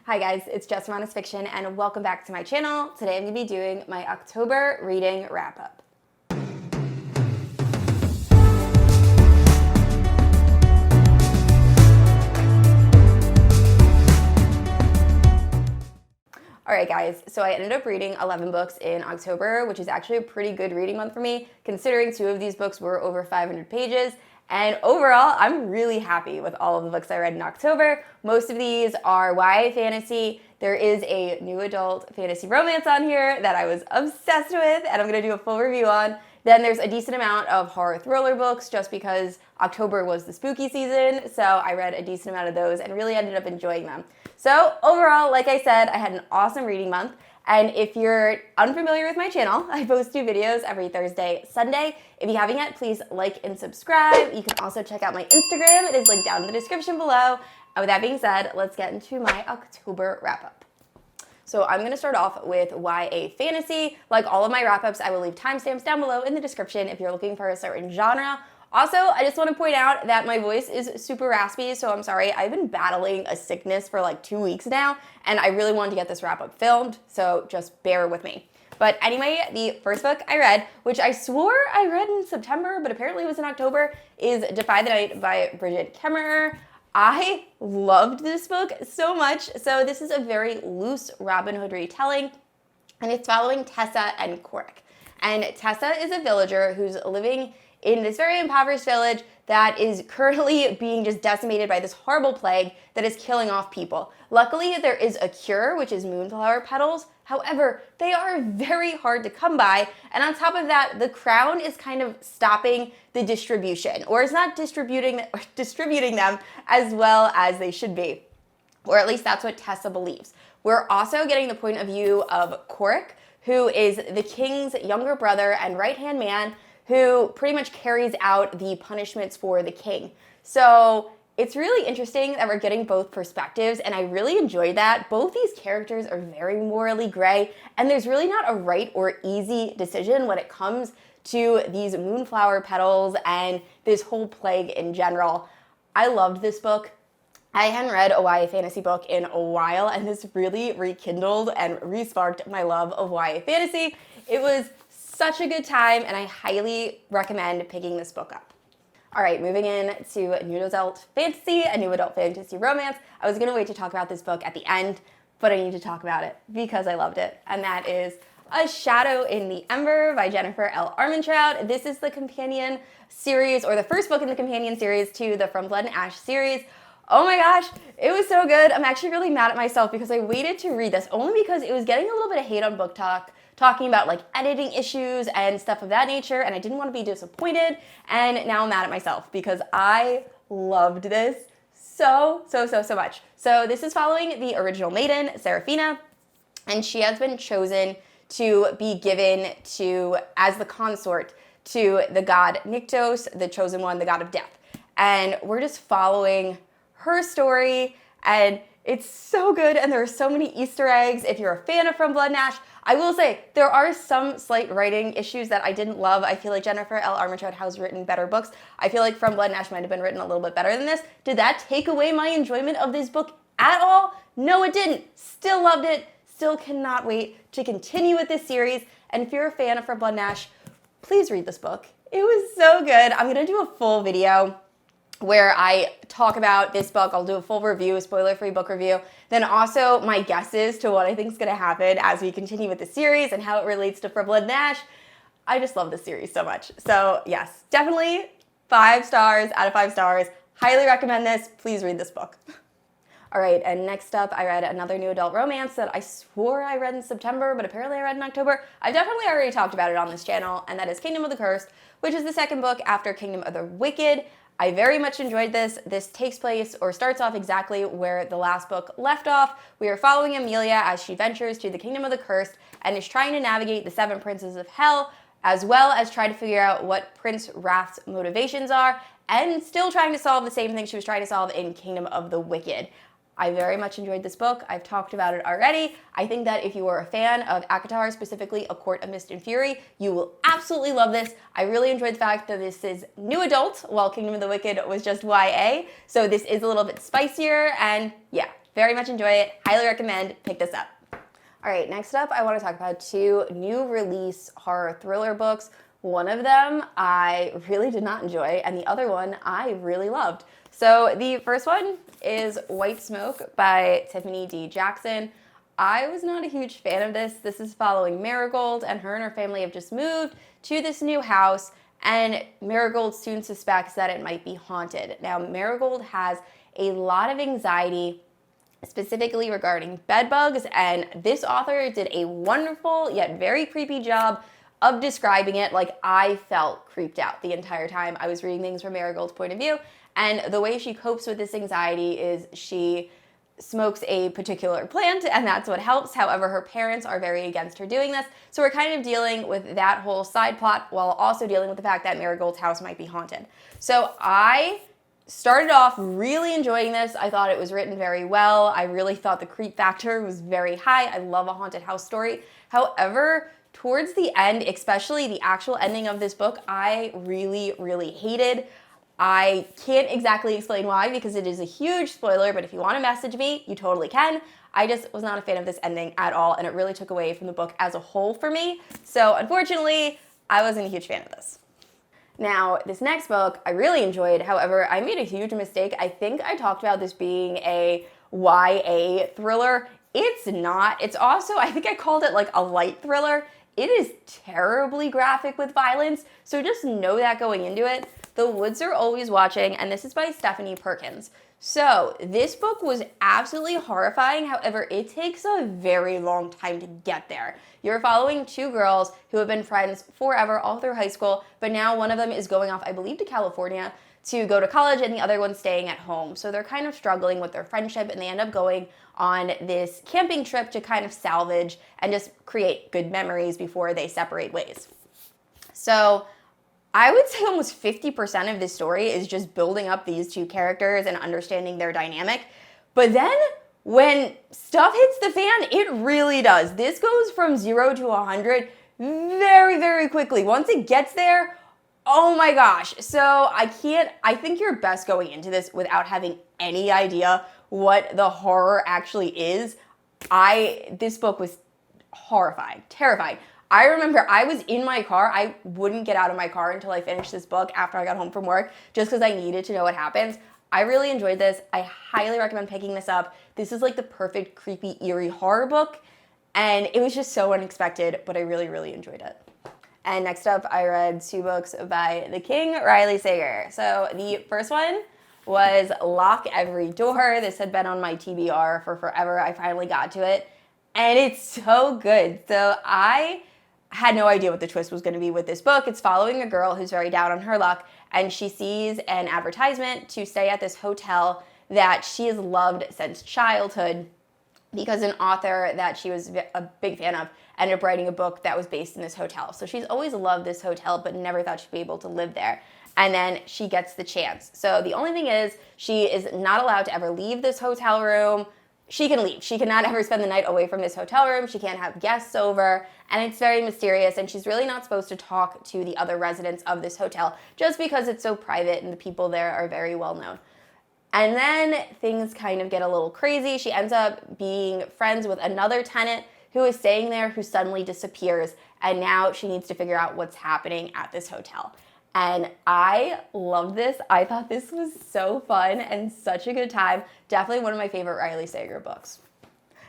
Hi guys, it's Just Honest Fiction and welcome back to my channel. Today I'm going to be doing my October reading wrap-up. Alright guys, so I ended up reading 11 books in October, which is actually a pretty good reading month for me, considering 2 of these books were over 500 pages. And overall, I'm really happy with all of the books I read in October. Most of these are YA fantasy. There is a new adult fantasy romance on here that I was obsessed with and I'm going to do a full review on. Then there's a decent amount of horror thriller books just because October was the spooky season, so I read a decent amount of those and really ended up enjoying them. So overall, like I said, I had an awesome reading month. And if you're unfamiliar with my channel, I post 2 videos every Thursday, Sunday. If you haven't yet, please like and subscribe. You can also check out my Instagram. It is linked down in the description below. And with that being said, let's get into my October wrap-up. So I'm going to start off with YA fantasy. Like all of my wrap-ups, I will leave timestamps down below in the description if you're looking for a certain genre. Also, I just want to point out that my voice is super raspy, so I'm sorry. I've been battling a sickness for like 2 weeks now, and I really wanted to get this wrap-up filmed, so just bear with me. But anyway, the first book I read, which I swore I read in September, but apparently it was in October, is Defy the Night by Brigid Kemmerer. I loved this book so much. So this is a very loose Robin Hood retelling, and it's following Tessa and Corrick. And Tessa is a villager who's living in this very impoverished village that is currently being just decimated by this horrible plague that is killing off people. Luckily, there is a cure, which is moonflower petals. However, they are very hard to come by. And on top of that, the crown is kind of stopping the distribution, or is not distributing them as well as they should be. Or at least that's what Tessa believes. We're also getting the point of view of Corrick, who is the king's younger brother and right-hand man, who pretty much carries out the punishments for the king. So it's really interesting that we're getting both perspectives, and I really enjoyed that. Both these characters are very morally gray, and there's really not a right or easy decision when it comes to these moonflower petals and this whole plague in general. I loved this book. I hadn't read a YA fantasy book in a while, and this really rekindled and re-sparked my love of YA fantasy. It was such a good time, and I highly recommend picking this book up. All right, moving in to new adult fantasy, a new adult fantasy romance. I was gonna wait to talk about this book at the end, but I need to talk about it because I loved it, and that is A Shadow in the Ember by Jennifer L. Armentrout. This is the companion series, or the first book in the companion series to the From Blood and Ash series. Oh my gosh, it was so good. I'm actually really mad at myself because I waited to read this only because it was getting a little bit of hate on Book Talk, talking about like editing issues and stuff of that nature, and I didn't want to be disappointed, and now I'm mad at myself because I loved this so much. So this is following the original maiden, Seraphina, and she has been chosen to be given to as the consort to the god Nyktos, the chosen one, the god of death. And we're just following her story, and it's so good, and there are so many Easter eggs. If you're a fan of From Blood and Ash, I will say there are some slight writing issues that I didn't love. I feel like Jennifer L. Armentrout has written better books. I feel like From Blood and Ash might have been written a little bit better than this. Did that take away my enjoyment of this book at all? No, it didn't. Still loved it. Still cannot wait to continue with this series. And if you're a fan of From Blood and Ash, please read this book. It was so good. I'm gonna do a full video where I talk about this book. I'll do a full review, a spoiler-free book review. Then also my guesses to what I think is going to happen as we continue with the series and how it relates to From Blood and Ash. I just love this series so much. So yes, definitely 5 stars out of 5 stars. Highly recommend this. Please read this book. All right, and next up, I read another new adult romance that I swore I read in September, but apparently I read in October. I've definitely already talked about it on this channel, and that is Kingdom of the Cursed, which is the second book after Kingdom of the Wicked. I very much enjoyed this. This takes place or starts off exactly where the last book left off. We are following Amelia as she ventures to the Kingdom of the Cursed and is trying to navigate the 7 princes of hell, as well as try to figure out what Prince Wrath's motivations are, and still trying to solve the same thing she was trying to solve in Kingdom of the Wicked. I very much enjoyed this book. I've talked about it already. I think that if you are a fan of ACOTAR, specifically A Court of Mist and Fury, you will absolutely love this. I really enjoyed the fact that this is new adult, while Kingdom of the Wicked was just YA. So this is a little bit spicier, and yeah, Very much enjoy it. Highly recommend. Pick this up. All right, next up, I want to talk about 2 new release horror thriller books. One of them I really did not enjoy, and the other one I really loved. So the first one is White Smoke by Tiffany D. Jackson. I was not a huge fan of this. This is following Marigold, and her family have just moved to this new house, and Marigold soon suspects that it might be haunted. Now, Marigold has a lot of anxiety, specifically regarding bed bugs, and this author did a wonderful yet very creepy job of describing it. Like, I felt creeped out the entire time I was reading things from Marigold's point of view, and the way she copes with this anxiety is she smokes a particular plant, and that's what helps. However, her parents are very against her doing this, so we're kind of dealing with that whole side plot while also dealing with the fact that Marigold's house might be haunted. So I started off really enjoying this. I thought it was written very well. I really thought the creep factor was very high. I love a haunted house story. However, towards the end, especially the actual ending of this book, I really, really hated. I can't exactly explain why because it is a huge spoiler, but if you want to message me, you totally can. I just was not a fan of this ending at all, and it really took away from the book as a whole for me. So unfortunately, I wasn't a huge fan of this. Now, this next book I really enjoyed. However, I made a huge mistake. I think I talked about this being a YA thriller. It's not. It's also, I think I called it like a light thriller. It is terribly graphic with violence, so just know that going into it. The Woods Are Always Watching, and this is by Stephanie Perkins. So this book was absolutely horrifying. However, it takes a very long time to get there. You're following 2 girls who have been friends forever, all through high school, but now one of them is going off, I believe, to California to go to college, and the other one's staying at home. So they're kind of struggling with their friendship, and they end up going on this camping trip to kind of salvage and just create good memories before they separate ways. So I would say almost 50% of this story is just building up these 2 characters and understanding their dynamic. But then when stuff hits the fan, it really does. This goes from 0 to 100 very, very quickly. Once it gets there, oh my gosh. So I think you're best going into this without having any idea what the horror actually is. This book was horrifying, terrifying. I remember I was in my car. I wouldn't get out of my car until I finished this book after I got home from work, just because I needed to know what happens. I really enjoyed this. I highly recommend picking this up. This is like the perfect creepy, eerie horror book, and it was just so unexpected, but I really, really enjoyed it. And next up, I read 2 books by the King, Riley Sager. So the first one was Lock Every Door. This had been on my TBR for forever. I finally got to it, and it's so good. So I had no idea what the twist was going to be with this book. It's following a girl who's very down on her luck, and she sees an advertisement to stay at this hotel that she has loved since childhood because an author that she was a big fan of ended up writing a book that was based in this hotel. So she's always loved this hotel, but never thought she'd be able to live there. And then she gets the chance. So the only thing is, she is not allowed to ever leave this hotel room. She can leave. She cannot ever spend the night away from this hotel room. She can't have guests over, and it's very mysterious, and she's really not supposed to talk to the other residents of this hotel just because it's so private and the people there are very well known. And then things kind of get a little crazy. She ends up being friends with another tenant who is staying there who suddenly disappears, and now she needs to figure out what's happening at this hotel. And I love this. I thought this was so fun and such a good time. Definitely one of my favorite Riley Sager books.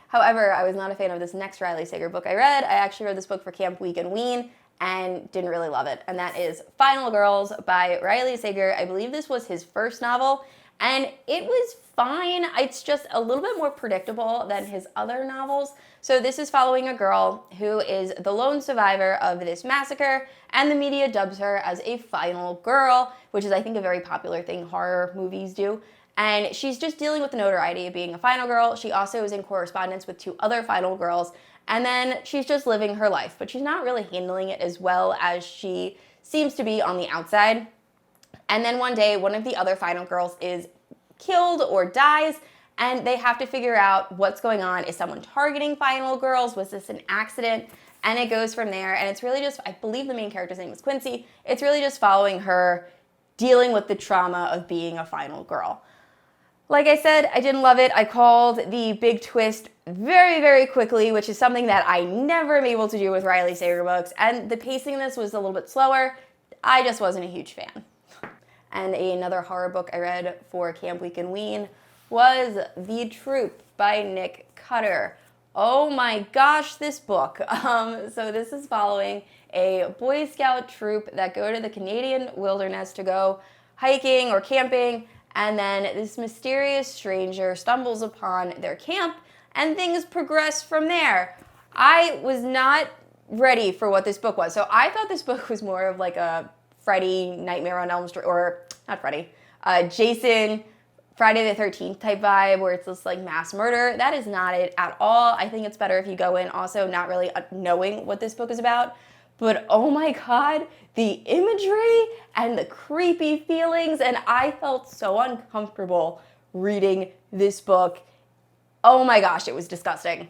However, I was not a fan of this next Riley Sager book I read. I actually read this book for Camp Week and Ween and didn't really love it. And that is Final Girls by Riley Sager. I believe this was his first novel, and it was fine. It's just a little bit more predictable than his other novels. So this is following a girl who is the lone survivor of this massacre, and the media dubs her as a final girl, which is, I think, a very popular thing horror movies do. And she's just dealing with the notoriety of being a final girl. She also is in correspondence with 2 other final girls, and then she's just living her life, but she's not really handling it as well as she seems to be on the outside. And then one day, one of the other final girls is killed or dies, and they have to figure out what's going on. Is someone targeting final girls? Was this an accident? And it goes from there, and it's really just, I believe the main character's name is Quincy. It's really just following her dealing with the trauma of being a final girl. Like I said, I didn't love it. I called the big twist very, very quickly, which is something that I never am able to do with Riley Sager books. And the pacing in this was a little bit slower. I just wasn't a huge fan. And another horror book I read for Camp Week and Ween was The Troop by Nick Cutter. Oh my gosh, this book. So this is following a Boy Scout troop that go to the Canadian wilderness to go hiking or camping, and then this mysterious stranger stumbles upon their camp and things progress from there. I was not ready for what this book was. So I thought this book was more of like a Freddy, Nightmare on Elm Street, or not Freddy, Jason, Friday the 13th type vibe where it's this like mass murder. That is not it at all. I think it's better if you go in also not really knowing what this book is about. But oh my God, the imagery and the creepy feelings, and I felt so uncomfortable reading this book. Oh my gosh, it was disgusting,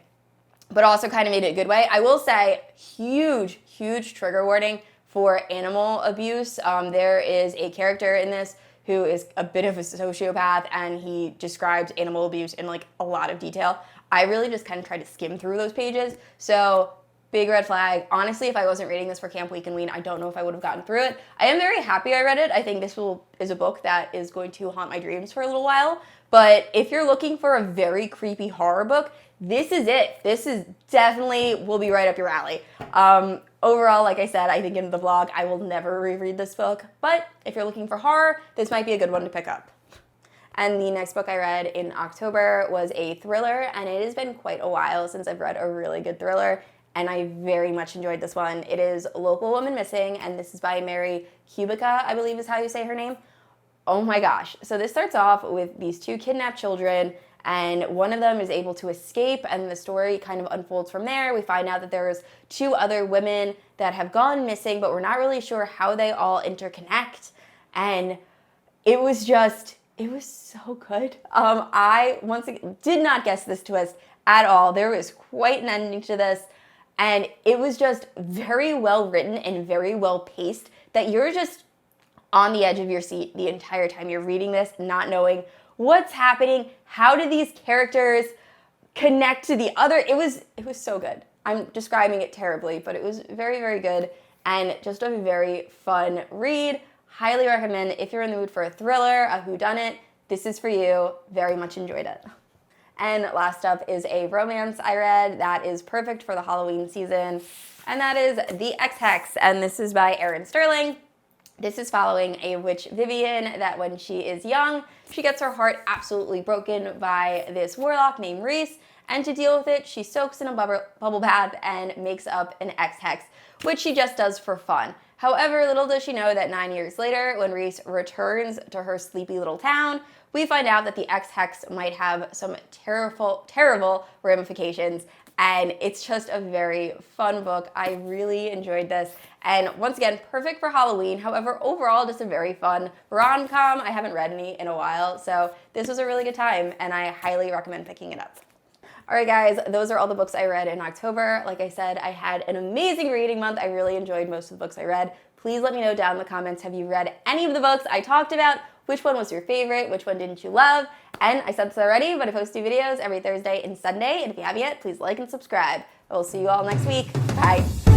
but also kind of made it a good way. I will say, huge, huge trigger warning for animal abuse. There is a character in this who is a bit of a sociopath, and he describes animal abuse in like a lot of detail. I really just kind of tried to skim through those pages, so big red flag. Honestly, if I wasn't reading this for Camp Week and Ween, I don't know if I would have gotten through it. I am very happy I read it. I think this is a book that is going to haunt my dreams for a little while. But if you're looking for a very creepy horror book, this is it. This is definitely will be right up your alley. Overall, like I said, I think in the vlog, I will never reread this book. But if you're looking for horror, this might be a good one to pick up. And the next book I read in October was a thriller, and it has been quite a while since I've read a really good thriller, and I very much enjoyed this one. It is Local Woman Missing, and this is by Mary Kubica, I believe is how you say her name. Oh my gosh. So this starts off with these two kidnapped children, and one of them is able to escape, and the story kind of unfolds from there. We find out that there's two other women that have gone missing, but we're not really sure how they all interconnect, and it was so good. I, once again, did not guess this twist at all. There was quite an ending to this, and it was just very well written and very well paced that you're just on the edge of your seat the entire time you're reading this, not knowing what's happening, how do these characters connect to the other. It was so good. I'm describing it terribly, but it was very, very good and just a very fun read. Highly recommend if you're in the mood for a thriller, a whodunit. This is for you. Very much enjoyed it. And last up is a romance I read that is perfect for the Halloween season, and that is The Ex Hex, and this is by Erin Sterling. This is following a witch, Vivian, that when she is young, she gets her heart absolutely broken by this warlock named Reese, and to deal with it, she soaks in a bubble bath and makes up an Ex Hex, which she just does for fun. However, little does she know that 9 years later, when Reese returns to her sleepy little town, we find out that the Ex Hex might have some terrible ramifications, and it's just a very fun book. I really enjoyed this, and once again, perfect for Halloween. However, overall, just a very fun rom-com. I haven't read any in a while, so this was a really good time, and I highly recommend picking it up. All right, guys, those are all the books I read in October. Like I said, I had an amazing reading month. I really enjoyed most of the books I read. Please let me know down in the comments, have you read any of the books I talked about? Which one was your favorite? Which one didn't you love? And I said this already, but I post new videos every Thursday and Sunday. And if you haven't yet, please like and subscribe. I will see you all next week. Bye.